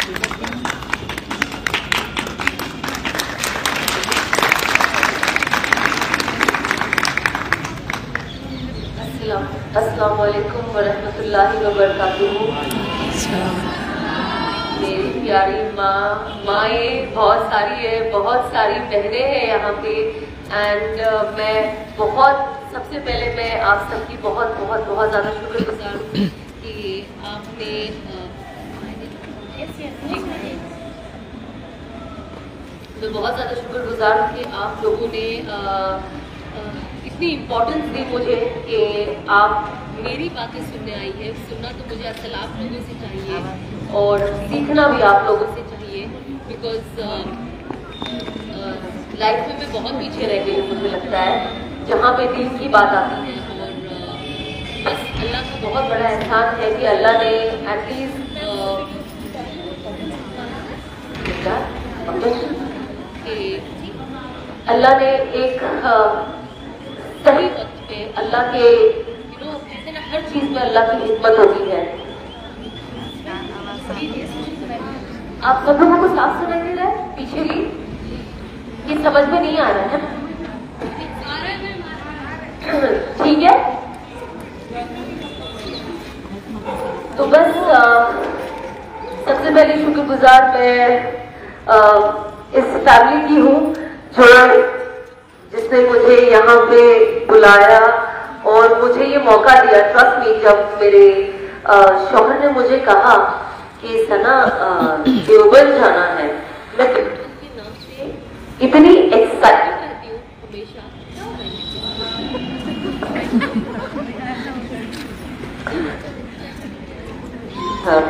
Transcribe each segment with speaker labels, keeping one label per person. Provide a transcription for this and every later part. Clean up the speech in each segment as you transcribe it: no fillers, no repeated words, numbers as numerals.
Speaker 1: अस्सलाम वालेकुम वरहमतुल्लाहि वबरकातुहू। मेरी प्यारी माएँ बहुत सारी है, बहुत सारी बहनें हैं यहाँ पे। एंड मैं सबसे पहले मैं आप सबकी बहुत बहुत बहुत ज़्यादा शुक्रगुजार हूँ कि आपने मैं बहुत ज़्यादा शुक्रगुजार हूँ कि आप लोगों ने इतनी इम्पोर्टेंस दी मुझे कि आप मेरी बातें सुनने आई है। सुनना तो मुझे असल आप लोगों से चाहिए और सीखना भी आप लोगों से चाहिए, बिकॉज लाइफ में मैं बहुत पीछे रह गई हूँ मुझे लगता है जहाँ पे दीन की बात आती है। और बस अल्लाह का बहुत बड़ा एहसान है कि अल्लाह ने एटलीस्ट अल्लाह ने एक सही वक्त पे अल्लाह के कहते ना हर चीज में अल्लाह की हिम्मत होती है। आप सब लोगों को साफ सुनाई दे रहा है पीछे भी? ये समझ में नहीं आ रहा है, ठीक है? तो बस सबसे पहले शुक्रगुजार मैं इस फैमिली की हूँ जिसने मुझे यहाँ पे बुलाया और मुझे ये मौका दिया। ट्रस्ट मी, जब मेरे शौहर ने मुझे कहा कि सना देवबंद जाना है, मैं देवबंद के नाम से इतनी एक्साइटेड रहती हूँ हमेशा। हाँ,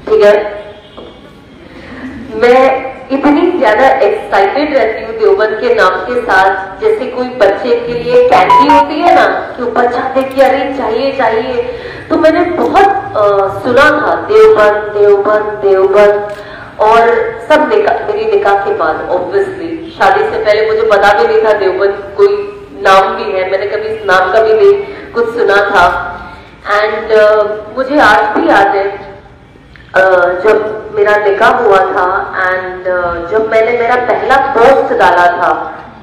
Speaker 1: ठीक है। मैं इतनी ज्यादा एक्साइटेड रहती हूँ देवबंद के नाम के साथ, जैसे कोई बच्चे के लिए कैंडी होती है ना कि वो बच्चा देख के अरे चाहिए चाहिए। तो मैंने बहुत सुना था देवबंद देवबंद देवबंद, और सब मेरी निकाह के बाद ऑब्वियसली, शादी से पहले मुझे पता भी नहीं था देवबंद कोई नाम भी है, मैंने कभी इस नाम का भी नहीं कुछ सुना था। एंड मुझे आज भी याद है जब मेरा निकाह हुआ था एंड जब मैंने मेरा पहला पोस्ट डाला था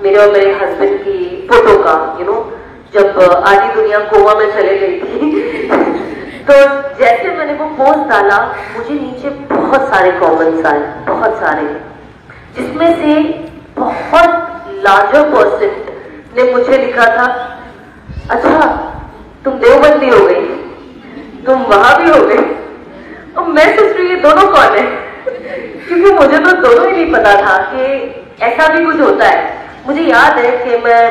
Speaker 1: मेरे और मेरे हस्बैंड की फोटो का, जब आधी दुनिया गोवा में चले गई थी तो जैसे मैंने वो पोस्ट डाला मुझे नीचे बहुत सारे कमेंट्स आए, बहुत सारे, जिसमें से बहुत लार्जर पर्सन ने मुझे लिखा था, अच्छा तुम देवबंदी हो गई, तुम वहां भी हो गई। और मैं सोच रही ये दोनों कौन है, क्योंकि मुझे तो दोनों ही नहीं पता था कि ऐसा भी कुछ होता है। मुझे याद है कि मैं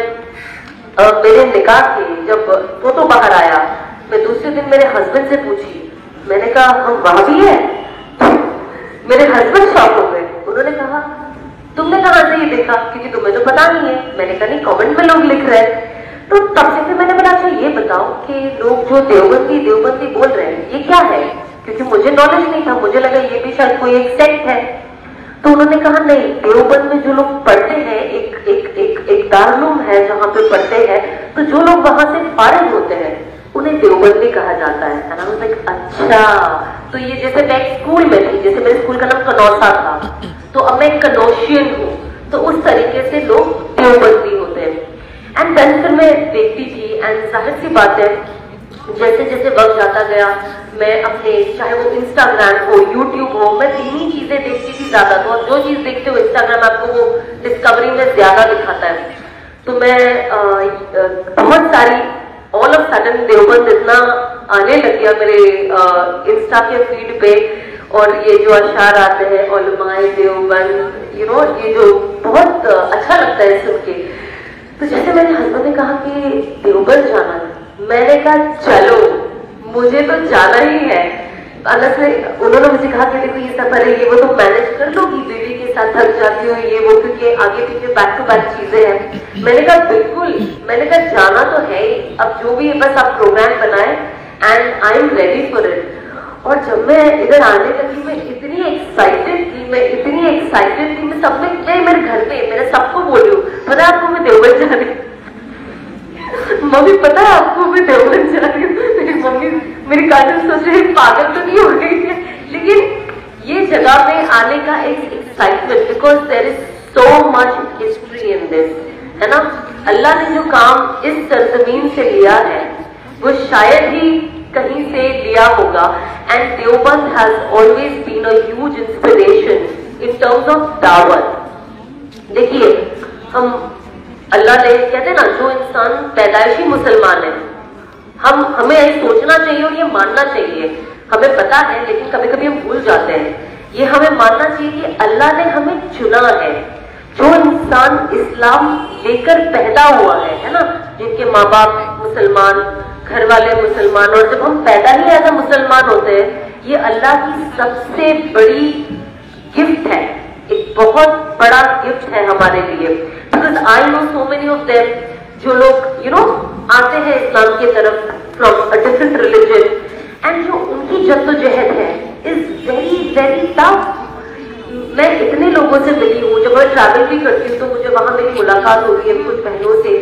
Speaker 1: मेरे निकाह के जब फोटो बाहर आया, मैं दूसरे दिन मेरे हस्बैंड से पूछी, मैंने कहा हम वहां भी है? मेरे हस्बैंड शॉक हो गए। उन्होंने कहा तुमने कहाँ से ये देखा, क्योंकि तुम्हें तो पता नहीं है। मैंने कहा नहीं, कमेंट में लोग लिख रहे हैं। तो तब से फिर मैंने बोला अच्छा ये बताओ कि लोग जो देवबंदी देवबंदी बोल रहे हैं ये क्या है, क्योंकि मुझे नॉलेज नहीं था, मुझे लगा ये भी शायद कोई एक सेक्ट है। तो उन्होंने कहा नहीं, देवबंद में जो लोग पढ़ते हैं एक दारुल है जहाँ पे पढ़ते हैं, तो जो लोग वहां से फारिग होते हैं उन्हें देवबंदी कहा जाता है। And I was like, अच्छा, तो ये जैसे मैं स्कूल में थी, जैसे मेरे स्कूल का नाम कनौसा था, तो अब मैं कनौशियन हूँ, तो उस तरीके से लोग देवबंदी होते हैं। एंड देन फिर मैं देखती थी एंड जाहिर सी बात है जैसे जैसे वक्त जाता गया मैं अपने, चाहे वो इंस्टाग्राम हो यूट्यूब हो, मैं दीनी चीजें देखती थी ज्यादा। तो जो चीज देखते हो इंस्टाग्राम आपको वो डिस्कवरी में ज्यादा दिखाता है। तो मैं बहुत सारी ऑल ऑफ सडन देवबंद इतना आने लग गया मेरे इंस्टा के फीड पे, और ये जो अशार आते हैं उलमाए देवबंद, ये जो बहुत अच्छा लगता है सुन के। तो जैसे मेरे हस्बैंड ने कहा कि देवबंद जाना है, मैंने कहा चलो मुझे तो जाना ही है। अलग से उन्होंने मुझे कहा कि देखो ये सफर है, ये वो तो मैनेज कर लोगी, बेबी के साथ थक जाती हो ये वो, क्योंकि आगे पीछे बैक टू बैक चीजें हैं। मैंने कहा बिल्कुल, मैंने कहा जाना तो है ही, अब जो भी है बस आप प्रोग्राम बनाए and I am ready for it. और जब मैं इधर आने लगी मैं इतनी एक्साइटेड थी, मैं सब में, मैं मेरे घर पे मेरे सबको बोल रही हूँ पता है आपको मैं देवबंद जा रही हूँ, मम्मी पता है आपको मैं देवबंद जा रही हूँ। मेरी मम्मी मेरी काजल सोच रही पागल तो नहीं हो बिजनेस, है ना। अल्लाह ने जो काम इस सरजमीन से लिया है वो शायद ही कहीं से लिया होगा। And Deoband has always been a huge inspiration in terms of दावत। देखिए, हम अल्लाह ने कहते हैं ना, जो इंसान पैदाइशी मुसलमान है, हमें यही सोचना चाहिए और ये मानना चाहिए, हमें पता है लेकिन कभी कभी हम भूल जाते हैं, ये हमें मानना चाहिए कि अल्लाह ने हमें चुना है। जो इंसान इस्लाम लेकर पैदा हुआ है ना, जिनके माँ बाप मुसलमान, घर वाले मुसलमान, और जब हम पैदा ही ऐसा मुसलमान होते हैं, ये अल्लाह की सबसे बड़ी गिफ्ट है, एक बहुत बड़ा गिफ्ट है हमारे लिए। Because I know so many of them, जो लोग आते हैं इस्लाम की तरफ from a different religion, and जो उनकी जद्दोजहद है इज वेरी वेरी टफ। मैं इतने लोगों से मिली हूँ, जब मैं ट्रैवल भी करती हूँ तो मुझे वहां मेरी मुलाकात होती है कुछ बहनों से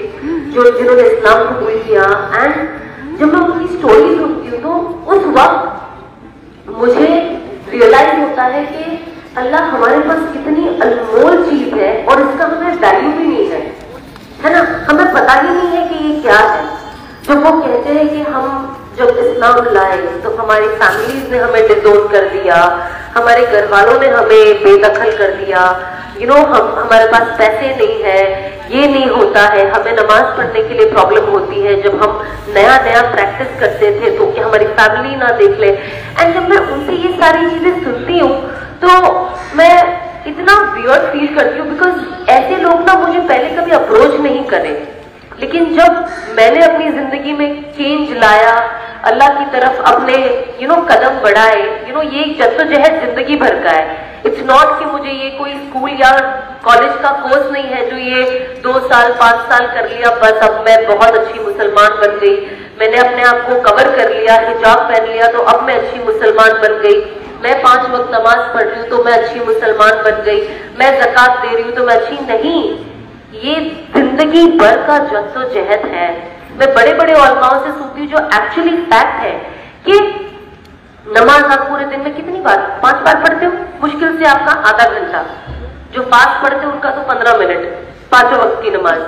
Speaker 1: जिन्होंने इस्लाम कबूल किया, एंड जब मैं उनकी स्टोरी सुनती हूँ तो उस वक्त मुझे रियलाइज होता है कि अल्लाह हमारे पास कितनी अनमोल चीज है और इसका हमें वैल्यू भी नहीं है ना। हमें पता ही नहीं है कि ये क्या है। जब वो कहते हैं कि हम जब इस्लाम लाए तो हमारी फैमिलीज ने हमें डिसोन कर दिया, हमारे घर वालों ने हमें बेदखल कर दिया, हमारे पास पैसे नहीं है, ये नहीं होता है, हमें नमाज पढ़ने के लिए प्रॉब्लम होती है, जब हम नया नया प्रैक्टिस करते थे तो कि हमारी फैमिली ना देख ले। एंड जब मैं उनसे ये सारी चीजें सुनती हूँ तो मैं इतना वियर्ड फील करती हूँ, बिकॉज ऐसे लोग ना मुझे पहले कभी अप्रोच नहीं करे, लेकिन जब मैंने अपनी जिंदगी में चेंज लाया, अल्लाह की तरफ अपने कदम बढ़ाए, ये एक जद्दोजहद जिंदगी भर का है। इट्स नॉट कि मुझे ये कोई स्कूल या कॉलेज का कोर्स नहीं है जो ये 2 साल 5 साल कर लिया बस अब मैं बहुत अच्छी मुसलमान बन गई, मैंने अपने आप को कवर कर लिया, हिजाब पहन लिया तो अब मैं अच्छी मुसलमान बन गई, मैं 5 वक्त नमाज पढ़ रही हूँ तो मैं अच्छी मुसलमान बन गई, मैं ज़कात दे रही हूँ तो मैं अच्छी नहीं। ये जिंदगी भर का जद्दोजहद है। मैं बड़े बड़े उलमाओं से सुनती हूँ जो एक्चुअली फैक्ट है कि नमाज आप पूरे दिन में कितनी बार, 5 बार पढ़ते हो, मुश्किल से आपका आधा घंटा। जो फास्ट पढ़ते हो उनका तो 15 मिनट 5 वक्त की नमाज,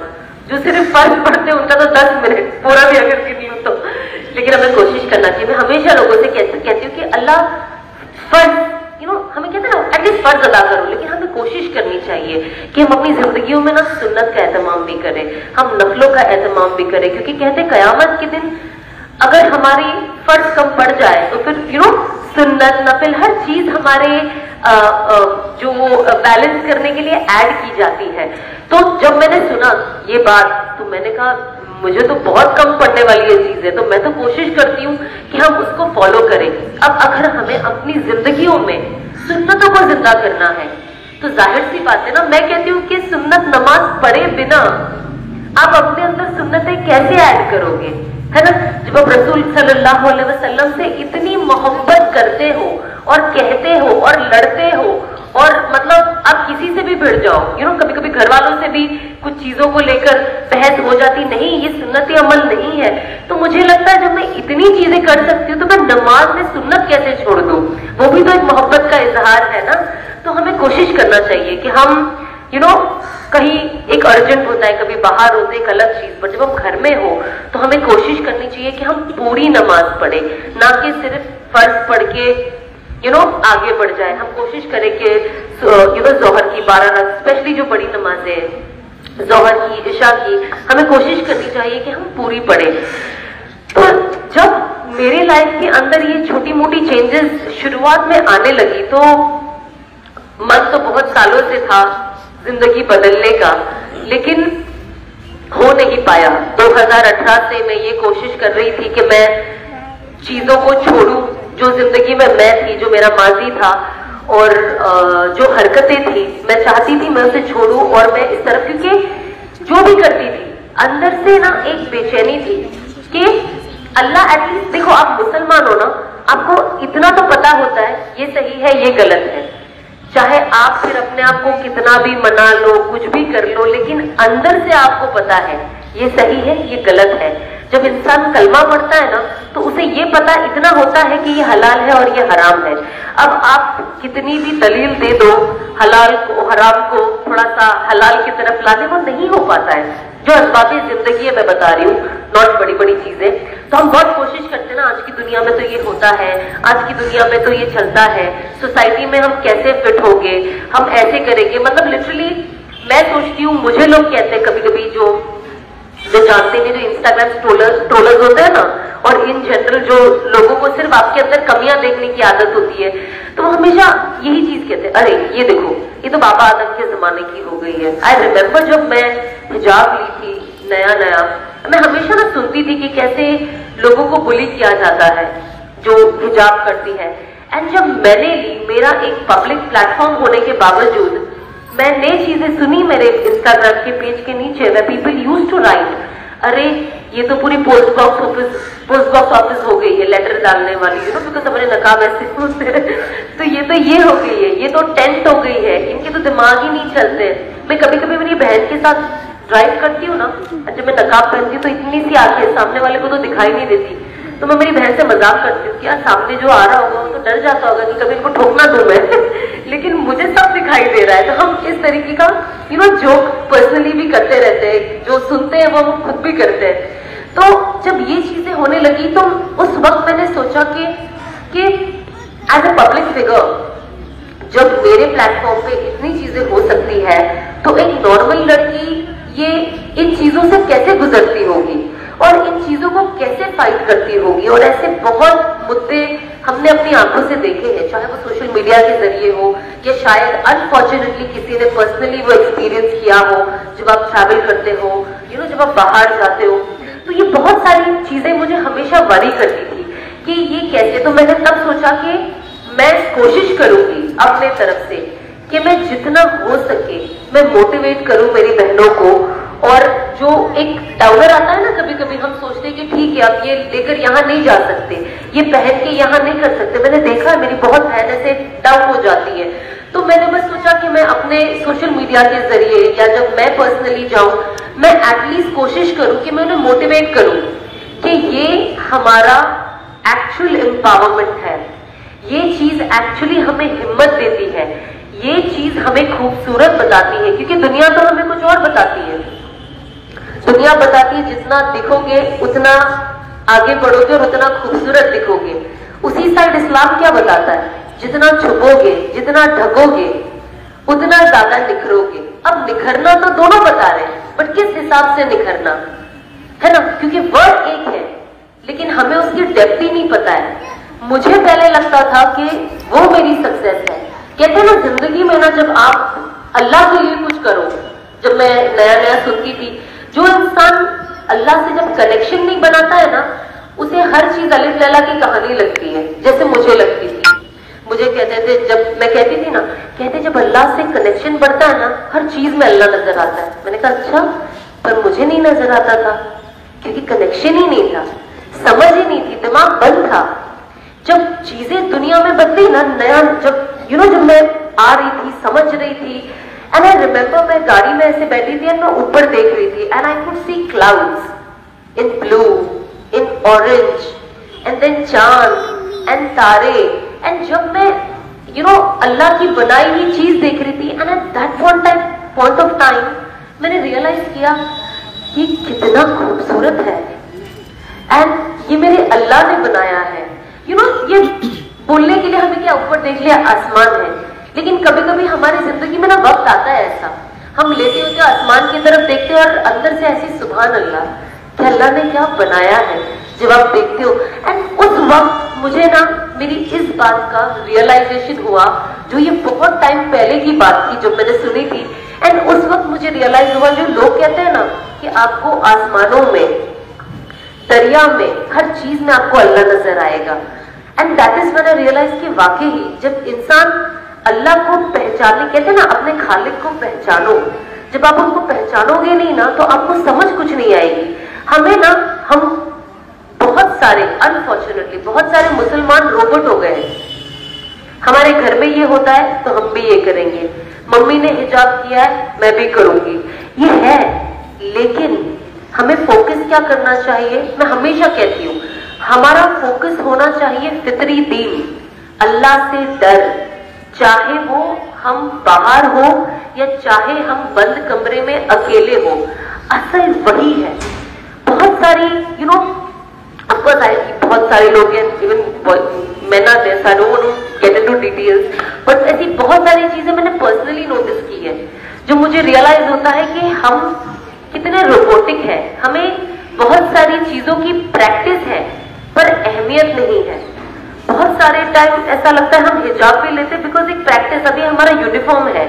Speaker 1: जो सिर्फ फर्ज पढ़ते हैं उनका तो 10 मिनट पूरा भी अगर गिन लूं तो। लेकिन हमें कोशिश करना चाहिए। मैं हमेशा लोगों से कहती हूँ कि अल्लाह फर्ज हमें कहते हैं ना एटलीस्ट फर्ज अदा करो, लेकिन हमें कोशिश करनी चाहिए कि हम अपनी जिंदगियों में ना सुन्नत का एहतमाम भी करें, हम नफलों का एहतमाम भी करें, क्योंकि कहते कयामत के दिन अगर हमारी फर्ज कम पड़ जाए तो फिर सुन्नत नफिल हर चीज हमारे जो बैलेंस करने के लिए ऐड की जाती है। तो जब मैंने सुना ये बात तो मैंने कहा मुझे तो बहुत कम पड़ने वाली ये चीज है, तो मैं तो कोशिश करती हूँ कि हम उसको फॉलो करें। अब अगर हमें अपनी जिंदगियों में सुन्नतों को जिंदा करना है तो जाहिर सी बात है ना, मैं कहती हूँ कि सुन्नत नमाज पढ़े बिना आप अपने अंदर सुन्नतें कैसे ऐड करोगे, है ना। जब आप रसूल सल्लल्लाहु अलैहि वसल्लम से इतनी मोहब्बत करते हो और कहते हो और लड़ते हो और मतलब आप किसी से भी भिड़ जाओ, कभी कभी घर वालों से भी कुछ चीजों को लेकर बहस हो जाती, नहीं ये सुन्नत अमल नहीं है, तो मुझे लगता है जब मैं इतनी चीजें कर सकती हूँ तो मैं नमाज में सुन्नत कैसे छोड़ दूं। वो भी तो एक मोहब्बत का इजहार है ना। तो हमें कोशिश करना चाहिए कि हम कहीं एक अर्जेंट होता है, कभी बाहर होते एक अलग चीज, पर जब हम घर में हो तो हमें कोशिश करनी चाहिए कि हम पूरी नमाज पढ़े, ना कि सिर्फ फर्ज पढ़ के आगे बढ़ जाए। हम कोशिश करें कि जोहर की 12 रकात, स्पेशली जो बड़ी नमाजें हैं जोहर की, इशा की, हमें कोशिश करनी चाहिए कि हम पूरी पढ़े। तो जब मेरे लाइफ के अंदर ये छोटी मोटी चेंजेस शुरुआत में आने लगी तो मन तो बहुत सालों से था जिंदगी बदलने का, लेकिन हो नहीं पाया। 2018 से मैं ये कोशिश कर रही थी कि मैं चीजों को छोड़ूं जो जिंदगी में मैं थी, जो मेरा माजी था और जो हरकतें थी मैं चाहती थी मैं उसे छोड़ूं और मैं इस तरफ, क्योंकि जो भी करती थी अंदर से ना एक बेचैनी थी कि अल्लाह एटलीस्ट, देखो आप मुसलमान हो ना, आपको इतना तो पता होता है ये सही है ये गलत है, चाहे आप फिर अपने आप को कितना भी मना लो कुछ भी कर लो, लेकिन अंदर से आपको पता है ये सही है ये गलत है। जब इंसान कलमा पढ़ता है ना तो उसे ये पता इतना होता है कि ये हलाल है और ये हराम है। अब आप कितनी भी दलील दे दो हलाल को हराम को थोड़ा सा हलाल की तरफ लाने, वो नहीं हो पाता है। जो असबाबी जिंदगी है मैं बता रही हूँ, नॉट बड़ी बड़ी चीजें। तो हम बहुत कोशिश करते हैं ना, आज की दुनिया में तो ये होता है, आज की दुनिया में तो ये चलता है, सोसाइटी में हम कैसे फिट होंगे, हम ऐसे करेंगे। मतलब लिटरली मैं सोचती हूँ, मुझे लोग कहते हैं कभी कभी जो जानते हैं, जो इंस्टाग्राम ट्रोलर्स होते हैं ना, और इन जनरल जो लोगों को सिर्फ आपके अंदर कमियां देखने की आदत होती है, तो वो हमेशा यही चीज कहते हैं, अरे ये देखो ये तो बाबा आदम के जमाने की हो गई है। आई रिमेम्बर जब मैं हिजाब ली थी नया नया, मैं हमेशा ना सुनती थी कि कैसे लोगों को बुली किया जाता है जो हिजाब करती है। एंड जब मैंने ली, मेरा एक पब्लिक प्लेटफॉर्म होने के बावजूद मैं नई चीजें सुनी मेरे इंस्टाग्राम के पेज के नीचे, where people used to write, अरे ये तो पूरी पोस्ट बॉक्स ऑफिस हो गई है लेटर डालने वाली, यू नो, बिकॉज हमारे नकाब ऐसे होते हैं, तो ये हो गई है, ये तो टेंट हो गई है, इनके तो दिमाग ही नहीं चलते। मैं कभी कभी मेरी बहन के साथ ड्राइव करती हूँ ना, जब मैं नकाब पहनती हूँ तो इतनी सी आंखें, सामने वाले को तो दिखाई नहीं देती, तो मैं मेरी बहन से मजाक करती हूँ कि यार सामने जो आ रहा होगा वो तो डर जाता होगा कि कभी इनको ठोक ना दूं मैं लेकिन मुझे सब दिखाई दे रहा है। तो हम इस तरीके का जोक पर्सनली भी करते रहते हैं, जो सुनते हैं वो हम खुद भी करते हैं। तो जब ये चीजें होने लगी तो उस वक्त मैंने सोचा कि एज ए पब्लिक फिगर जब मेरे प्लेटफॉर्म पे इतनी चीजें हो सकती है, तो एक नॉर्मल लड़की ये इन चीजों से कैसे गुजरती होगी और इन चीजों को कैसे फाइट करती होगी। और ऐसे बहुत मुद्दे हमने अपनी आंखों से देखे हैं, चाहे वो सोशल मीडिया के जरिए हो या शायद अनफॉर्चुनेटली किसी ने पर्सनली वो एक्सपीरियंस किया हो जब आप ट्रैवल करते हो, जब आप बाहर जाते हो। तो ये बहुत सारी चीजें मुझे हमेशा वरी करती थी कि ये कैसे। तो मैंने तब सोचा कि मैं कोशिश करूंगी अपने तरफ से कि मैं जितना हो सके मैं मोटिवेट करूं मेरी बहनों को। और जो एक डाउनर आता है ना, कभी कभी हम सोचते हैं कि ठीक है अब ये लेकर यहाँ नहीं जा सकते, ये पहन के यहाँ नहीं कर सकते। मैंने देखा है मेरी बहुत बहन ऐसे डाउन हो जाती है, तो मैंने बस सोचा कि मैं अपने सोशल मीडिया के जरिए या जब मैं पर्सनली जाऊं, मैं एटलीस्ट कोशिश करूं कि मैं उन्हें मोटिवेट करूं कि ये हमारा एक्चुअल एम्पावरमेंट है, ये चीज एक्चुअली हमें हिम्मत देती है, ये चीज हमें खूबसूरत बताती है। क्योंकि दुनिया तो हमें कुछ और बताती है, दुनिया बताती है जितना दिखोगे उतना आगे बढ़ोगे और उतना खूबसूरत दिखोगे। उसी साइड इस्लाम क्या बताता है, जितना छुपोगे जितना ढकोगे उतना ज्यादा निखरोगे। अब निखरना तो दोनों बता रहे हैं, बट किस हिसाब से निखरना है ना, क्योंकि वर्ड एक है लेकिन हमें उसकी डेप्थ ही नहीं पता है। मुझे पहले लगता था कि वो मेरी सक्सेस है। कहते हैं ना जिंदगी में ना, जब आप अल्लाह के लिए कुछ करो, जब मैं नया नया सुनती थी, जो इंसान अल्लाह से जब कनेक्शन नहीं बनाता है ना, उसे हर चीज अलिफ लैला की कहानी लगती है, जैसे मुझे लगती थी। मुझे कहते थे, जब मैं कहती थी ना, कहते जब अल्लाह से कनेक्शन बढ़ता है ना, हर चीज में अल्लाह नजर आता है। मैंने कहा अच्छा, पर मुझे नहीं नजर आता था क्योंकि कनेक्शन ही नहीं था, समझ ही नहीं थी, दिमाग बंद था। जब चीजें दुनिया में बदली ना, नया जब जब मैं आ रही थी, समझ रही थी, एंड आई रिमेम्बर मैं गाड़ी में ऐसे बैठी थी और मैं ऊपर देख रही थी, and I could see clouds in blue, in orange, and then चांद एंड तारे। एंड जब मैं अल्लाह की बनाई हुई चीज देख रही थी, and at that point of time मैंने रियलाइज किया कि कितना खूबसूरत है एंड ये मेरे अल्लाह ने बनाया है। ये बोलने के लिए हमें क्या ऊपर देख लिया आसमान है, लेकिन कभी कभी हमारी जिंदगी में ना वक्त आता है ऐसा, हम लेटे होते आसमान की तरफ देखते हो और अंदर से ऐसी सुभान अल्लाह कि अल्लाह ने क्या बनाया है जब आप देखते हो। एंड उस वक्त मुझे ना मेरी इस बात का रियलाइजेशन हुआ, जो ये बहुत टाइम पहले की बात थी जब मैंने सुनी थी। एंड उस वक्त मुझे रियलाइज हुआ, जो लोग कहते हैं ना कि आपको आसमानों में, दरिया में, हर चीज में आपको अल्लाह नजर आएगा। And that is when I realise कि वाकई जब इंसान अल्लाह को पहचानने, कहते हैं ना अपने खालिक को पहचानो, जब आप उनको पहचानोगे नहीं ना तो आपको समझ कुछ नहीं आएगी। हमें ना, हम बहुत सारे अनफॉर्चुनेटली बहुत सारे मुसलमान रोबोट हो गए। हमारे घर में ये होता है तो हम भी ये करेंगे, मम्मी ने हिजाब किया है मैं भी करूंगी, ये है। लेकिन हमें फोकस क्या करना चाहिए? मैं हमेशा कहती हूँ हमारा फोकस होना चाहिए फितरी दीन, अल्लाह से डर, चाहे वो हम बाहर हो या चाहे हम बंद कमरे में अकेले हो, असल वही है। बहुत सारी बहुत सारे लोग हैं, even men are there, so I don't want to get into details, but ऐसी बहुत सारी चीजें मैंने पर्सनली नोटिस की है जो मुझे रियलाइज होता है कि हम कितने रोबोटिक हैं। हमें बहुत सारी चीजों की प्रैक्टिस है पर अहमियत नहीं है। बहुत सारे टाइम ऐसा लगता है हम हिजाब भी लेते बिकॉज एक प्रैक्टिस, अभी हमारा यूनिफॉर्म है,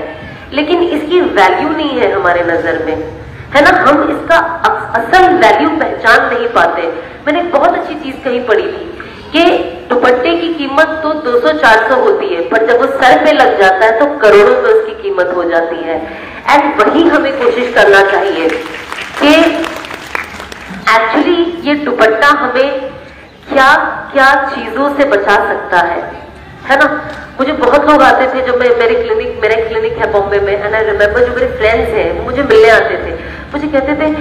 Speaker 1: लेकिन इसकी वैल्यू नहीं है हमारे नजर में, है ना। हम इसका असल वैल्यू पहचान नहीं पाते। मैंने एक बहुत अच्छी चीज कहीं पढ़ी थी कि दुपट्टे की कीमत तो 200-400 होती है, पर जब वो सर पे लग जाता है तो करोड़ों में उसकी कीमत हो जाती है। एंड वही हमें कोशिश करना चाहिए कि एक्चुअली ये दुपट्टा हमें क्या क्या चीजों से बचा सकता है ना। मुझे बहुत लोग आते थे जब मेरा क्लिनिक है बॉम्बे में, एंड आई रिमेम्बर जो मेरे फ्रेंड्स हैं वो मुझे मिलने आते थे, मुझे कहते थे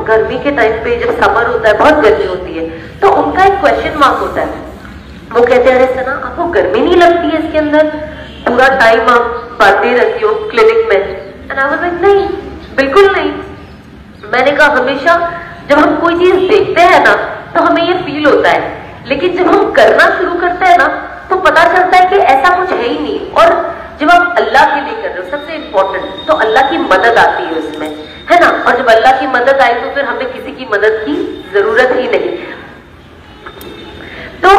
Speaker 1: गर्मी के टाइम पे जब समर होता है, बहुत गर्मी होती है, तो उनका एक क्वेश्चन मार्क होता है। वो कहते हैं अरे सना आपको गर्मी नहीं लगती है इसके अंदर, पूरा टाइम आप बांधे रहती हो क्लिनिक में? एंड आई वाज लाइक नहीं, बिल्कुल नहीं। मैंने कहा हमेशा जब हम कोई चीज देखते हैं ना तो हमें ये फील होता है, लेकिन जब हम करना शुरू करते हैं ना तो पता चलता है कि ऐसा कुछ है ही नहीं। और जब आप अल्लाह के लिए कर रहे हो, सबसे इंपॉर्टेंट, तो अल्लाह की मदद आती है उसमें, है ना। और जब अल्लाह की मदद आई तो फिर हमें किसी की मदद की जरूरत ही नहीं। तो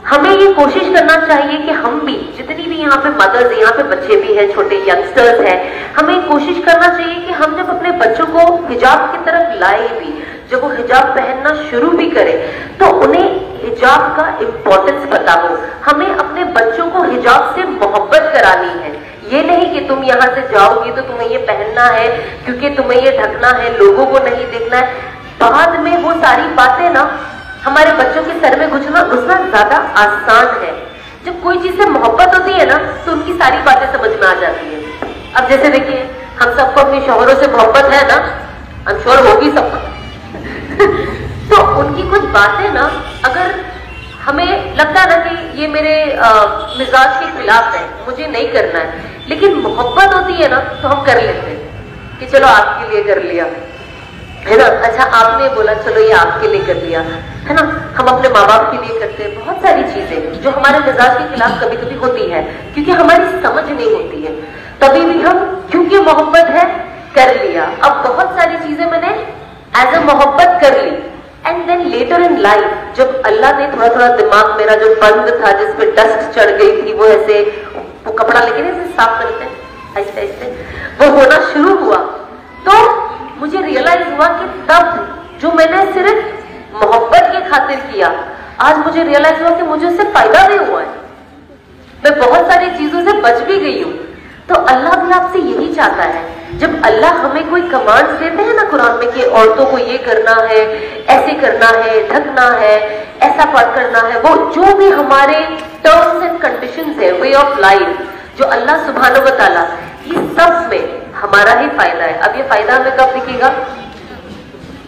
Speaker 1: हमें ये कोशिश करना चाहिए कि हम भी, जितनी भी यहाँ पे मदर्स, यहाँ पे बच्चे भी हैं, छोटे यंगस्टर्स हैं, हमें कोशिश करना चाहिए कि हम जब अपने बच्चों को हिजाब की तरफ लाए भी, जब वो हिजाब पहनना शुरू भी करें, तो उन्हें हिजाब का इंपॉर्टेंस पता हो। हमें अपने बच्चों को हिजाब से मोहब्बत करानी है। ये नहीं कि तुम यहाँ से जाओगी तो तुम्हें ये पहनना है क्योंकि तुम्हें ये ढकना है, लोगों को नहीं देखना है। बाद में वो सारी बातें ना हमारे बच्चों के सर में घुसना ज्यादा आसान है। जब कोई चीज से मोहब्बत होती है ना तो उनकी सारी बातें समझ में आ जाती है। अब जैसे देखिए, हम सबको अपने शौहरों से मोहब्बत है ना, आई एम श्योर होगी सबको तो उनकी कुछ बातें ना, अगर हमें लगता है ना कि ये मेरे मिजाज के खिलाफ है, मुझे नहीं करना है, लेकिन मोहब्बत होती है ना तो हम कर लेते हैं कि चलो आपके लिए कर लिया, है ना। अच्छा आपने बोला चलो ये आपके लिए कर लिया, है ना। हम अपने माँ बाप के लिए करते हैं बहुत सारी चीजें जो हमारे मिजाज के खिलाफ कभी कभी होती है, क्योंकि हमारी समझ नहीं होती है, तभी भी हम क्योंकि मोहब्बत है कर लिया। अब बहुत सारी चीजें मैंने एज अ मोहब्बत कर ली, and then later in life जब अल्लाह ने थोड़ा थोड़ा दिमाग मेरा जो बंद था, जिसपे डस्ट चढ़ गई थी, वो ऐसे वो कपड़ा लेके ऐसे साफ करते हैं ऐसे ऐसे, वो होना शुरू हुआ, तो मुझे रियलाइज हुआ कि तब जो मैंने सिर्फ मोहब्बत के खातिर किया, आज मुझे रियलाइज हुआ कि मुझे उससे फायदा भी हुआ है, मैं बहुत सारी चीजों से बच भी गई हूँ। तो अल्लाह भी आपसे यही चाहता है। जब अल्लाह हमें कोई कमांड देते हैं ना कुरान में कि औरतों को ये करना है, ऐसे करना है, ढकना है, ऐसा पाठ करना है, वो जो भी हमारे टर्म्स एंड कंडीशंस है, वे ऑफ लाइफ जो अल्लाह सुब्हानहू व तआला, ये सब में हमारा ही फायदा है। अब ये फायदा हमें कब दिखेगा?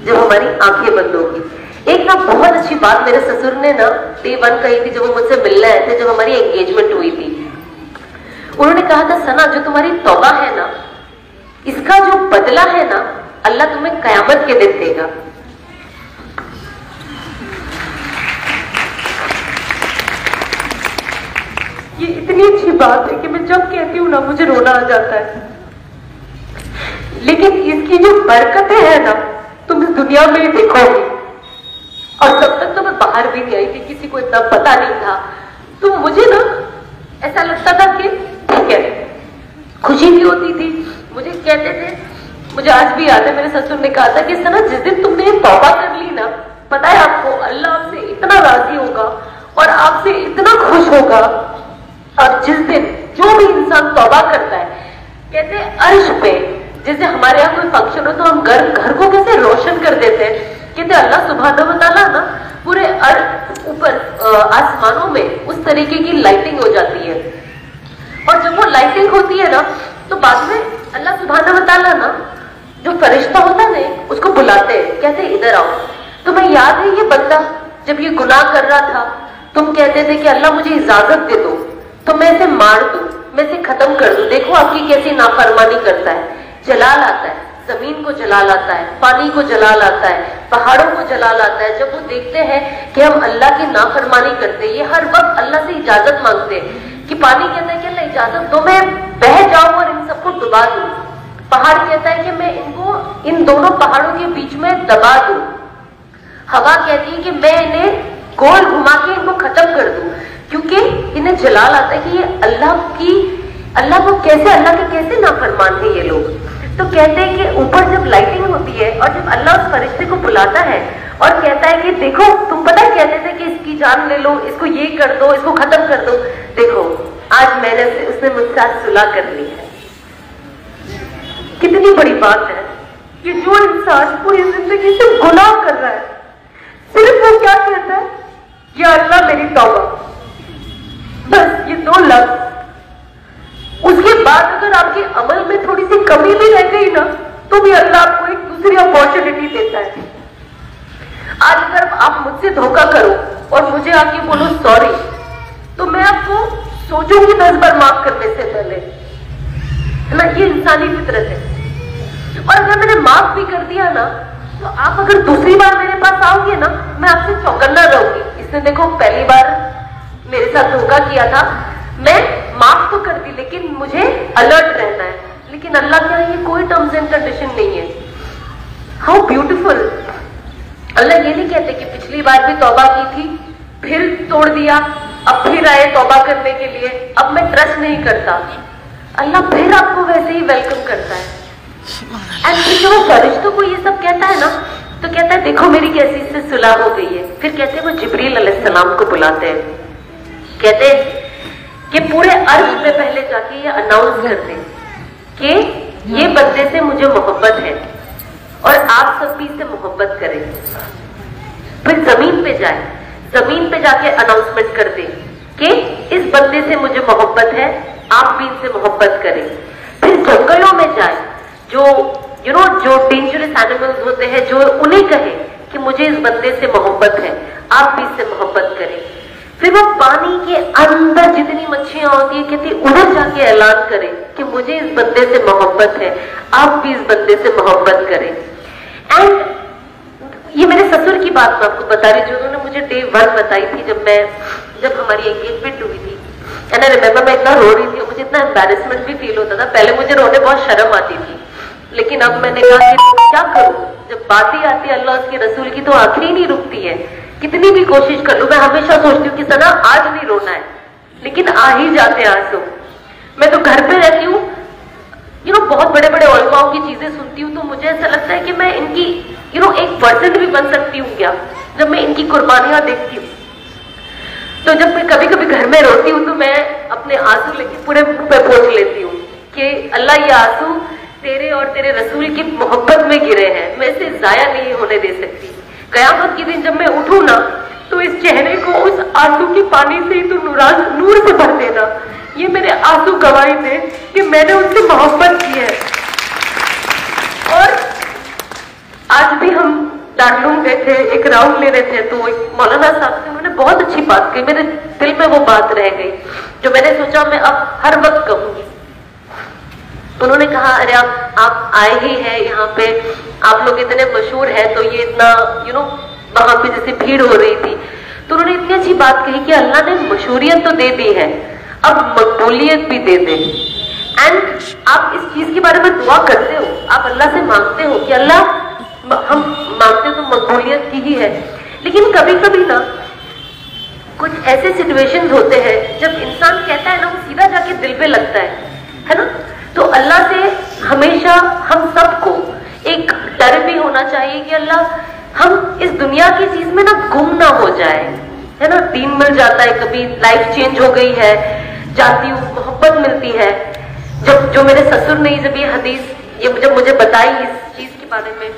Speaker 1: जब हमारी आंखें बंद होगी। एक ना बहुत अच्छी बात मेरे ससुर ने ना डे 1 कही थी, जब वो मुझसे मिलने आए थे, जब हमारी एंगेजमेंट हुई थी। उन्होंने कहा था सना, जो तुम्हारी तौबा है ना, इसका जो बदला है ना, अल्लाह तुम्हें कयामत के दिन देगा। ये इतनी अच्छी बात है कि मैं जब कहती हूँ ना मुझे रोना आ जाता है, लेकिन इसकी जो बरकतें हैं ना तुम इस दुनिया में देखोगी। और तब तक तो मैं बाहर भी नहीं आई थी, किसी को इतना पता नहीं था, तो मुझे ना ऐसा लगता था कि ठीक है, खुशी भी होती थी। मुझे कहते थे, मुझे आज भी याद है मेरे ससुर ने कहा था कि सना जिस दिन तुमने ये तौबा कर ली ना, पता है आपको अल्लाह आपसे इतना राजी होगा और आपसे इतना खुश होगा। और जिस दिन जो भी इंसान तौबा करता है, कहते हैं अर्श पे, जैसे हमारे यहाँ कोई फंक्शन हो तो हम घर को कैसे रोशन कर देते हैं, कहते अल्लाह सुब्हानहू व तआला ना पूरे ऊपर आसमानों में उस तरीके की लाइटिंग हो जाती है। और जब वो लाइटिंग होती है ना तो बाद में अल्लाह सुब्हानहू व तआला ना जो फरिश्ता होता है ना उसको बुलाते कहते इधर आओ। तुम्हें याद है ये बंदा जब ये गुनाह कर रहा था, तुम कहते थे कि अल्लाह मुझे इजाजत दे दो तो मैं इसे मार दूं, मैं इसे खत्म कर दूं। देखो आपकी कैसी नाफरमानी करता है, जलाल आता है, जमीन को जला लाता है, पानी को जला लाता है, पहाड़ों को जला लाता है। जब वो देखते हैं कि हम अल्लाह की नाफरमानी करते हैं, ये हर वक्त अल्लाह से इजाजत मांगते हैं कि पानी कहता है कि अल्लाह इजाजत दो मैं बह जाऊं और इन सबको डुबा दूं। पहाड़ कहता है कि मैं इनको इन दोनों पहाड़ों के बीच में दबा दूं। हवा कहती है कि मैं इन्हें गोल घुमा के इनको खत्म कर दूं, क्योंकि इन्हें जलाल आता है कि ये अल्लाह को कैसे, अल्लाह के कैसे नाफरमान है ये लोग। तो कहते हैं कि ऊपर जब लाइटिंग होती है और जब अल्लाह उस फरिश्ते को बुलाता है और कहता है कि देखो तुम पता है कहते थे कि इसकी जान ले लो, इसको ये कर दो, इसको खत्म कर दो, देखो आज मैंने उसने मुझसे आज सुलह कर ली है। कितनी बड़ी बात है कि जो इंसान पूरी जिंदगी से गुनाह कर रहा है, सिर्फ वो क्या कहता है, या अल्लाह मेरी तौबा, बस ये 2 लफ्ज। उसके बाद अगर आपके अमल में थोड़ी सी कमी भी रह गई ना, तो भी अल्लाह आपको एक दूसरी अपॉर्चुनिटी देता है। आज अगर आप मुझसे धोखा करो और मुझे आके बोलो सॉरी, तो मैं आपको सोचूंगी 10 बार माफ करने से पहले, है ना, ये इंसानी फितरत है। और अगर मैंने माफ भी कर दिया ना, तो आप अगर दूसरी बार मेरे पास आओगे ना, मैं आपसे चौकन्ना रहूंगी। इसने देखो पहली बार मेरे साथ धोखा किया था, मैं माफ तो कर दी लेकिन मुझे अलर्ट रहना है। लेकिन अल्लाह क्या है, ये कोई टर्म्स एंड कंडीशन नहीं है। How beautiful. अल्लाह ये नहीं कहते कि पिछली बार भी तौबा की थी, फिर तोड़ दिया, अब फिर आए तौबा करने के लिए, अब मैं ट्रस्ट नहीं करता। अल्लाह फिर आपको वैसे ही वेलकम करता है। एंड फिर जब वो फरिश्तों को ये सब कहता है ना, तो कहता है देखो मेरी कैसी इससे सुलह हो गई है। फिर कहते हैं वो जिब्रील अलैहिस्सलाम को बुलाते हैं, कहते हैं कि पूरे अर्श में पहले जाके ये अनाउंस करते हैं कि ये बंदे से मुझे मोहब्बत है और आप सब भी इससे मोहब्बत करें। फिर जमीन पे जाए, जमीन पे जाके अनाउंसमेंट कर दे कि इस बंदे से मुझे मोहब्बत है, आप भी इनसे मोहब्बत करें। फिर जंगलों में जाए, जो डेंजरस एनिमल्स होते हैं, जो उन्हें कहे कि मुझे इस बंदे से मोहब्बत है, आप भी इससे मोहब्बत करें। फिर वो पानी के अंदर जितनी मच्छियां होती है कहती उधर जाके ऐलान करें कि मुझे इस बंदे से मोहब्बत है, आप भी इस बंदे से मोहब्बत करें। एंड ये मेरे ससुर की बात मैं आपको बता रही हूँ, जो उन्होंने मुझे डे 1 बताई थी जब हमारी एंगेजमेंट हुई थी। एंड आई रिमेंबर मैं इतना रो रही थी, मुझे इतना एम्बैरेसमेंट भी फील होता था। पहले मुझे रोने बहुत शर्म आती थी, लेकिन अब मैंने कहा कि क्या करूं, जब बात ही आती है अल्लाह उसके रसूल की तो आंखें ही नहीं रुकती है। कितनी भी कोशिश कर लूं, मैं हमेशा सोचती हूँ कि सना आज नहीं रोना है, लेकिन आ ही जाते हैं आंसू। मैं तो घर पे रहती हूँ, बहुत बड़े बड़े उलमाओं की चीजें सुनती हूँ, तो मुझे ऐसा लगता है कि मैं इनकी एक पर्सन भी बन सकती हूँ क्या, जब मैं इनकी कुर्बानियां देखती हूँ। तो जब मैं कभी कभी घर में रोती हूँ तो मैं अपने आंसू लेके पूरे मुंह पे पोंछ लेती हूँ कि अल्लाह ये आंसू तेरे और तेरे रसूल की मोहब्बत में गिरे हैं, मैं इसे जाया नहीं होने दे सकती। कयामत के दिन जब मैं उठूं ना, तो इस चेहरे को उस आंसू के पानी से ही तो नूर से भर देना। ये मेरे आंसू गवाही थे कि मैंने उनसे मोहब्बत की है। और आज भी हम दारुल गए थे, एक राउंड ले रहे थे, तो एक मौलाना साहब से उन्होंने बहुत अच्छी बात कही, मेरे दिल में वो बात रह गई जो मैंने सोचा मैं अब हर वक्त कहूंगी। उन्होंने कहा अरे आप आए ही हैं यहाँ पे, आप लोग इतने मशहूर हैं, तो ये इतना वहां पे जैसे भीड़ हो रही थी, तो उन्होंने इतनी अच्छी बात कही कि अल्लाह ने मशहूरियत तो दे दी है, अब मकबूलियत भी दे दे। एंड आप इस चीज के बारे में दुआ करते हो, आप अल्लाह से मांगते हो कि अल्लाह, हम मांगते तो मकबूलियत की ही है, लेकिन कभी कभी ना कुछ ऐसे सिचुएशंस होते हैं जब इंसान कहता है ना, वो सीधा जाके दिल पे लगता है ना। तो अल्लाह से हमेशा हम सबको एक डर भी होना चाहिए कि अल्लाह हम इस दुनिया की चीज में ना गुम ना हो जाए, है ना। दीन मिल जाता है, कभी लाइफ चेंज हो गई है, जाती हूँ, मोहब्बत मिलती है। जो मेरे ससुर ने जब ये हदीस जब मुझे बताई इस चीज के बारे में,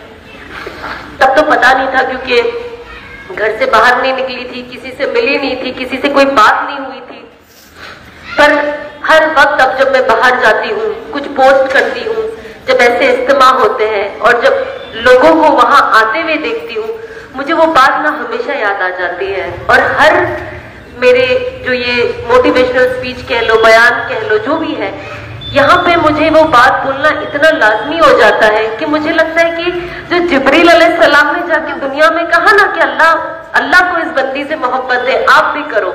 Speaker 1: तब तो पता नहीं था, क्योंकि घर से बाहर नहीं निकली थी, किसी से मिली नहीं थी, किसी से कोई बात नहीं हुई थी। पर हर वक्त अब जब मैं बाहर जाती हूँ, कुछ पोस्ट करती हूँ, जब ऐसे इज्तिमा होते हैं और जब लोगों को वहां आते हुए देखती हूँ, मुझे वो बात ना हमेशा याद आ जाती है। और हर मेरे जो ये मोटिवेशनल स्पीच कह लो, बयान कह लो, जो भी है, यहाँ पे मुझे वो बात बोलना इतना लाजमी हो जाता है कि मुझे लगता है कि जो जिब्रील अलैहिस्सलाम ने जाके दुनिया में कहा ना कि अल्लाह को इस बंदी से मोहब्बत है, आप भी करो,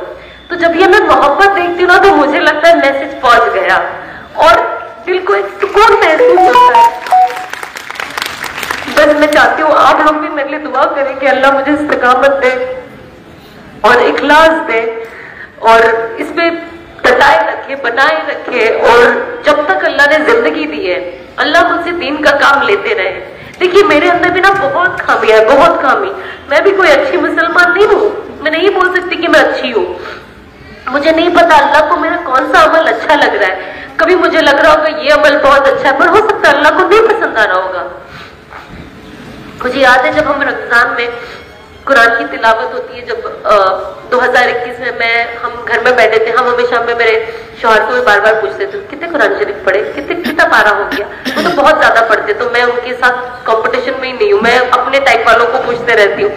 Speaker 1: तो जब ये मैं मोहब्बत देखती हूँ ना, तो मुझे लगता है मैसेज पहुंच गया और दिल को एक सुकून महसूस होता है। बस मैं चाहती हूँ आप लोग भी मेरे लिए दुआ करें कि अल्लाह मुझे इस्तिकामत दे और इखलास दे और इसमें डटाए रखे, बनाए रखे, और जब तक अल्लाह ने जिंदगी दी है अल्लाह मुझसे दीन का काम लेते रहे। देखिए मेरे अंदर भी ना बहुत खामियां है, बहुत खामी। मैं भी कोई अच्छी मुसलमान नहीं हूँ, मैं नहीं बोल सकती कि मैं अच्छी हूँ। मुझे नहीं पता अल्लाह को मेरा कौन सा अमल अच्छा लग रहा है। कभी मुझे लग रहा होगा ये अमल बहुत अच्छा है, पर हो सकता है अल्लाह को नहीं पसंद आ रहा होगा। मुझे याद है जब हम रमजान में कुरान की तिलावत होती है, जब 2021 में हम घर में बैठे थे, हम हमेशा में मेरे शौहर को बार बार पूछते थे कितने कुरान शरीफ पढ़े, कितना पारा हो गया। वो तो बहुत ज्यादा पढ़ते, तो मैं उनके साथ कंपटीशन में ही नहीं हूँ, मैं अपने टाइप वालों को पूछते रहती हूँ।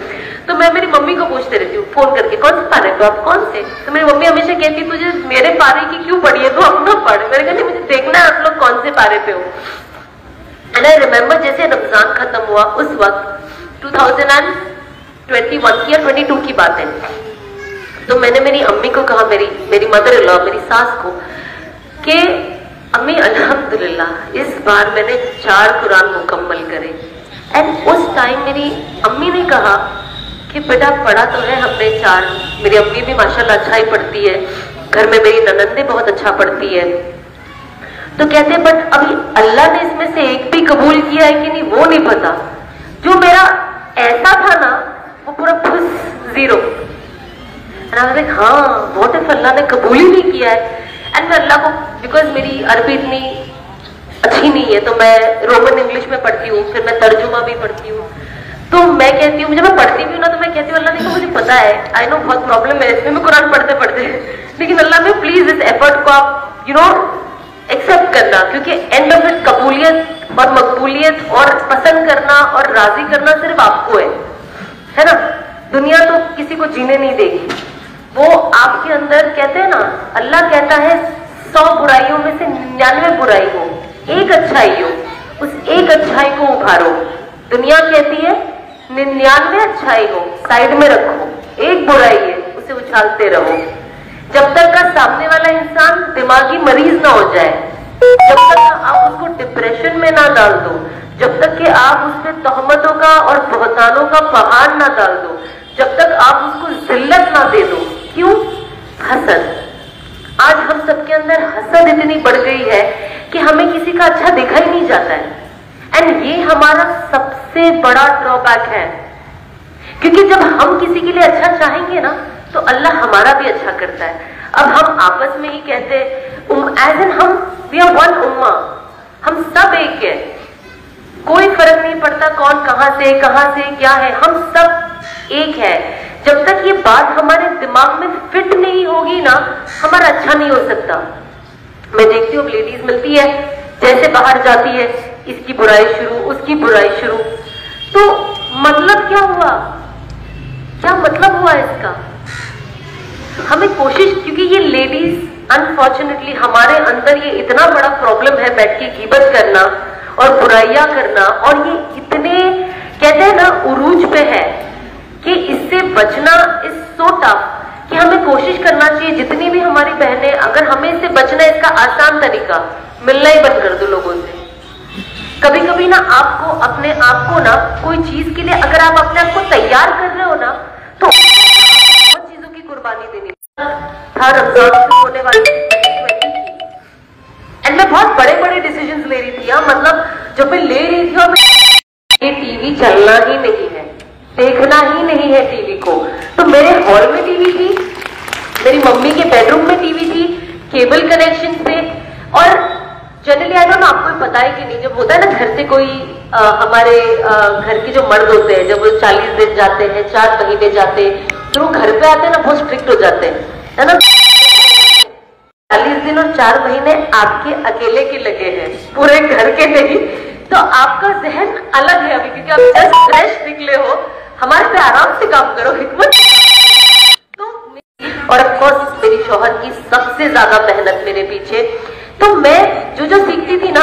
Speaker 1: तो मैं मेरी मम्मी को पूछते रहती हूँ फोन करके, कौन से पारे, तो आप कौन से? तो मेरी मम्मी हमेशा कहती तुझे मेरे पारे की क्यों पढ़ी है, तो अपना पढ़। मैंने कहा मुझे देखना है आप लोग कौन से पारे पे हो। एंड आई रिमेम्बर जैसे रमजान खत्म हुआ उस वक्त 2021 की या 22 की बात है, तो मैंने मेरी अम्मी को कहा, मेरी मदर इन लॉ, मेरी सास को, कि अम्मी अल्हम्दुलिल्लाह इस बार मैंने 4 कुरान मुकम्मल करे। एंड उस टाइम मेरी अम्मी ने कहा कि बेटा पढ़ा तो है हमने 4। मेरी अम्मी भी माशाल्लाह अच्छा ही पढ़ती है, घर में मेरी ननंदे बहुत अच्छा पढ़ती है। तो कहते बट अभी अल्लाह ने इसमें से एक भी कबूल किया है कि नहीं वो नहीं पता। जो मेरा ऐसा था ना वो पूरा फुस जीरो। हाँ व्हाट इफ अल्लाह ने कबूल ही नहीं किया है। एंड मैं अल्लाह को, बिकॉज मेरी अरबी इतनी अच्छी नहीं है, तो मैं रोमन इंग्लिश में पढ़ती हूँ, फिर मैं तर्जुमा भी पढ़ती हूँ। तो मैं कहती हूँ, जब मैं पढ़ती भी हूँ ना, तो मैं कहती हूँ अल्लाह ने तो मुझे पता है, आई नो बहुत प्रॉब्लम है इसमें, मैं कुरान पढ़ते पढ़ते, लेकिन अल्लाह में प्लीज इस एफर्ट को आप एक्सेप्ट करना, क्योंकि एंड ऑफ इट कबूलियत और मकबूलियत और पसंद करना और राजी करना सिर्फ आपको है ना। दुनिया तो किसी को जीने नहीं देगी, वो आपके अंदर, कहते हैं ना, अल्लाह कहता है 100 बुराइयों में से 99 बुराई हो, एक अच्छाई हो, उस एक अच्छाई को उभारो। दुनिया कहती है 99 अच्छाई हो, साइड में रखो, एक बुराई है उसे उछालते रहो, जब तक का सामने वाला इंसान दिमागी मरीज ना हो जाए, जब तक आप उसको डिप्रेशन में ना डाल दो, जब तक कि आप उस पर तहमतों का और बहतानों का पहाड़ ना डाल दो, जब तक आप उसको जिल्लत ना दे दो। क्यों? हसद। आज हम सबके अंदर हसद इतनी बढ़ गई है कि हमें किसी का अच्छा देखा ही नहीं जाता है। एंड ये हमारा सबसे बड़ा ड्रॉबैक है, क्योंकि जब हम किसी के लिए अच्छा चाहेंगे ना, तो अल्लाह हमारा भी अच्छा करता है। अब हम आपस में ही कहते एज एन हम वी आर वन उम्मा, हम सब एक है, कोई फर्क नहीं पड़ता कौन कहां से क्या है, हम सब एक है। जब तक ये बात हमारे दिमाग में फिट नहीं होगी ना, हमारा अच्छा नहीं हो सकता। मैं देखती हूँ लेडीज मिलती है, जैसे बाहर जाती है, इसकी बुराई शुरू, उसकी बुराई शुरू। तो मतलब क्या हुआ? क्या मतलब हुआ इसका? हमें कोशिश, क्योंकि ये लेडीज अनफॉर्चुनेटली हमारे अंदर ये इतना बड़ा प्रॉब्लम है, बैठ के गीबत करना और बुराइयां करना, और ये इतने कहते हैं ना उरूज पे है कि इससे बचना इज सो टफ कि हमें कोशिश करना चाहिए, जितनी भी हमारी बहनें, अगर हमें इससे बचना है, इसका आसान तरीका मिलना ही बंद कर दो लोगों से। कभी कभी ना आपको अपने आप को ना कोई चीज के लिए, अगर आप अपने आप को तैयार कर रहे हो ना, तो बहुत चीजों की कुर्बानी देनी था। रमजान होने वाली एंड मैं बहुत बड़े बड़े डिसीजंस ले रही थी, मतलब जब मैं ले रही थी, और ये टीवी चलना ही नहीं है, देखना ही नहीं है टीवी को। तो मेरे हॉल में टीवी थी, मेरी मम्मी के बेडरूम में टीवी थी, केबल कनेक्शन थे, और जनरली आई डोंट नो आपको पता है कि नहीं, जब होता है ना घर से कोई हमारे घर के जो मर्द होते हैं, जब वो 40 दिन जाते हैं, 4 महीने जाते हैं, तो वो घर पे आते हैं ना, बहुत स्ट्रिक्ट हो जाते हैं, है ना। 40 दिन और 4 महीने आपके अकेले के लगे हैं, पूरे घर के नहीं। तो आपका जहन अलग है अभी, क्योंकि आप जस्ट फ्रेश निकले हो। हमारे पे आराम से काम करो हिकमत। तो और ऑफ कोर्स मेरी शौहर की सबसे ज्यादा मेहनत मेरे पीछे। तो मैं जो सीखती थी ना,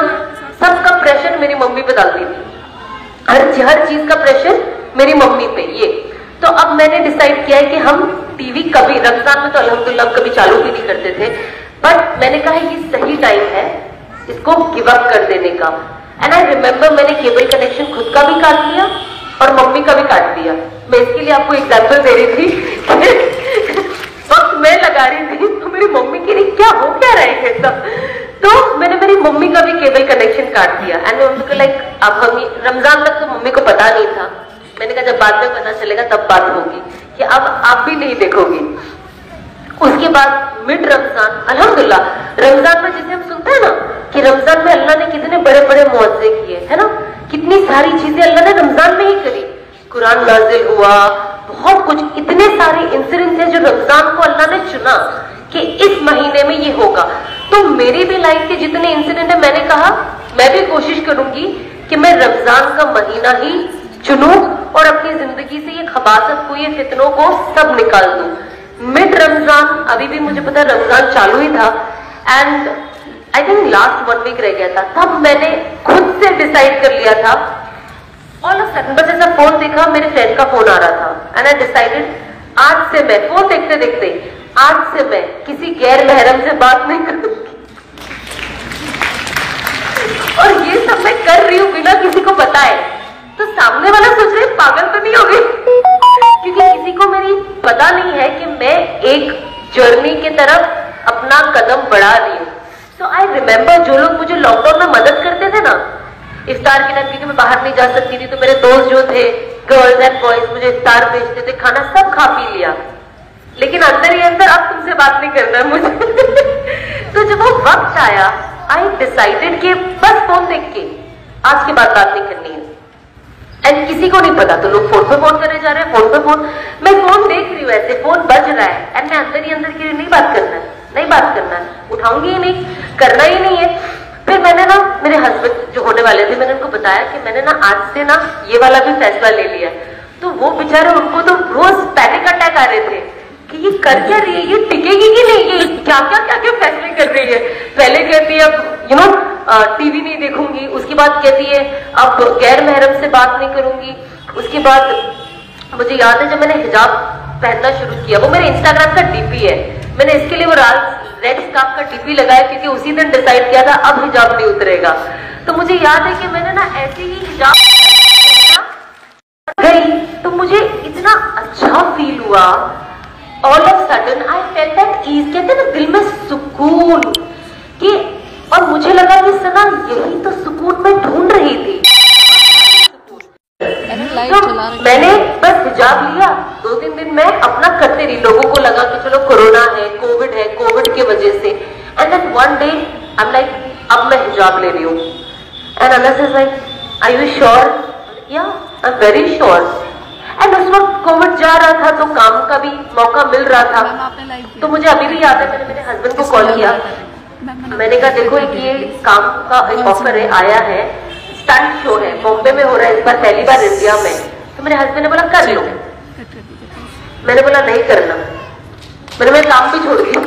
Speaker 1: सबका प्रेशर मेरी मम्मी पे डालती थी, हर चीज का प्रेशर मेरी मम्मी पे। ये तो अब मैंने डिसाइड किया है कि हम टीवी कभी, रमजान में तो अल्हम्दुलिल्लाह कभी चालू भी नहीं करते थे, बट मैंने कहा ये सही टाइम है इसको गिव अप कर देने का। एंड आई रिमेम्बर मैंने केबल कनेक्शन खुद का भी काट लिया और मम्मी का भी काट दिया। मैं इसके लिए आपको एग्जाम्पल दे रही थी वक्त मैं लगा रही थी तो मेरी मम्मी की नहीं क्या हो क्या रहे थे सब, तो मैंने मेरी मम्मी का भी केबल कनेक्शन काट दिया। एंड मम्मी को लाइक, अब हम रमजान तक तो मम्मी को पता नहीं था। मैंने कहा जब बाद में पता चलेगा तब बात होगी कि अब आप भी नहीं देखोगी। उसके बाद मिड रमजान, अल्हम्दुलिल्लाह रमजान में जैसे हम सुनते हैं ना कि रमजान में अल्लाह ने कितने बड़े बड़े मुआवजे किए, है ना, कितनी सारी चीजें अल्लाह ने रमजान में ही करी। कुरान नाजिल हुआ, बहुत कुछ, इतने सारे इंसिडेंट्स हैं जो रमजान को अल्लाह ने चुना कि इस महीने में ये होगा। तो मेरी भी लाइफ के जितने इंसिडेंट है, मैंने कहा मैं भी कोशिश करूंगी कि मैं रमजान का महीना ही चुनूं और अपनी जिंदगी से ये खबासत को, ये फितनों को सब निकाल दूं। मिड रमजान, अभी भी मुझे पता रमजान चालू ही था and I think last 1 week रह गया था, तब मैंने खुद से डिसाइड कर लिया था। ऑल ऑफ सडन बस ऐसा फोन देखा, मेरे फ्रेंड का फोन आ रहा था एंड आई डिसाइडेड आज से मैं फोन देखते देखते आज से मैं किसी गैर महरम से बात नहीं करूंगी। और ये सब मैं कर रही हूँ बिना किसी को बताए। तो सामने वाला सोच रहे पागल तो नहीं हो गई, क्योंकि किसी को मेरी पता नहीं है कि मैं एक जर्नी की तरफ अपना कदम बढ़ा रही हूँ। तो आई रिमेम्बर जो लोग मुझे लॉकडाउन में मदद करते थे ना, इफ्तार के टाइम, क्योंकि मैं बाहर नहीं जा सकती थी, तो मेरे दोस्त जो थे, गर्ल्स एंड बॉयज, मुझे इफ्तार भेजते थे, खाना सब खा पी लिया, लेकिन अंदर ही अंदर अब तुमसे बात नहीं करना है मुझे। तो जब वो वक्त आया, आई डिसाइडेड कि बस फोन देख के आज के बाद बात नहीं करनी है। एंड किसी को नहीं पता, तो लोग फोन पे फोन करे जा रहे हैं, फोन पे फोन। मैं फोन देख रही हूँ, ऐसे फोन बज रहा है एंड मैं अंदर ही अंदर के लिए नहीं बात करना है, नहीं बात करना है, उठाऊंगी ही नहीं, करना ही नहीं है। फिर मैंने ना, मेरे हस्बैंड जो होने वाले थे, मैंने उनको बताया कि मैंने ना आज से ना ये वाला भी फैसला ले लिया। तो वो बेचारे, उनको तो रोज पैनिक अटैक आ रहे थे कि ये कर क्या रही है, ये टिकेगी कि नहीं, ये क्या क्या फैसले कर रही है। पहले कहती है अब टीवी नहीं देखूंगी, उसके बाद कहती है अब गैर महरम से बात नहीं करूंगी। उसके बाद मुझे याद है जब मैंने हिजाब पहनना शुरू किया, वो मेरे इंस्टाग्राम का डीपी है, मैंने इसके लिए वो रेड स्कार्फ का डीपी लगाया क्योंकि उसी दिन डिसाइड किया था अब हिजाब नहीं उतरेगा। तो मुझे याद है कि मैंने ना ऐसे ही हिजाब गई तो मुझे इतना अच्छा फील हुआ। All of sudden I felt that ease, कहते हैं ना दिल में सुकून कि, और मुझे लगा कि सना यही तो सुकून मैं ढूंढ रही थी। तो मैंने बस हिजाब लिया, 2-3 दिन मैं अपना करते रही। लोगों को लगा कि चलो कोरोना है, कोविड की वजह से। And then one day I am like अब मैं हिजाब ले रही हूँ and Anas is like are you sure? या I am very sure. And उस वक्त कोविड जा रहा था तो काम का भी मौका मिल रहा था। तो मुझे अभी भी याद है, मैंने मेरे हस्बैंड को कॉल किया, मैंने कहा देखो ये काम का एक ऑफर है, आया है, स्टंट शो है, बॉम्बे में हो रहा है इस बार, पहली बार इंडिया में। तो मेरे हस्बैंड ने बोला कर लो। मैंने बोला नहीं करना, मैंने काम भी छोड़ दिया।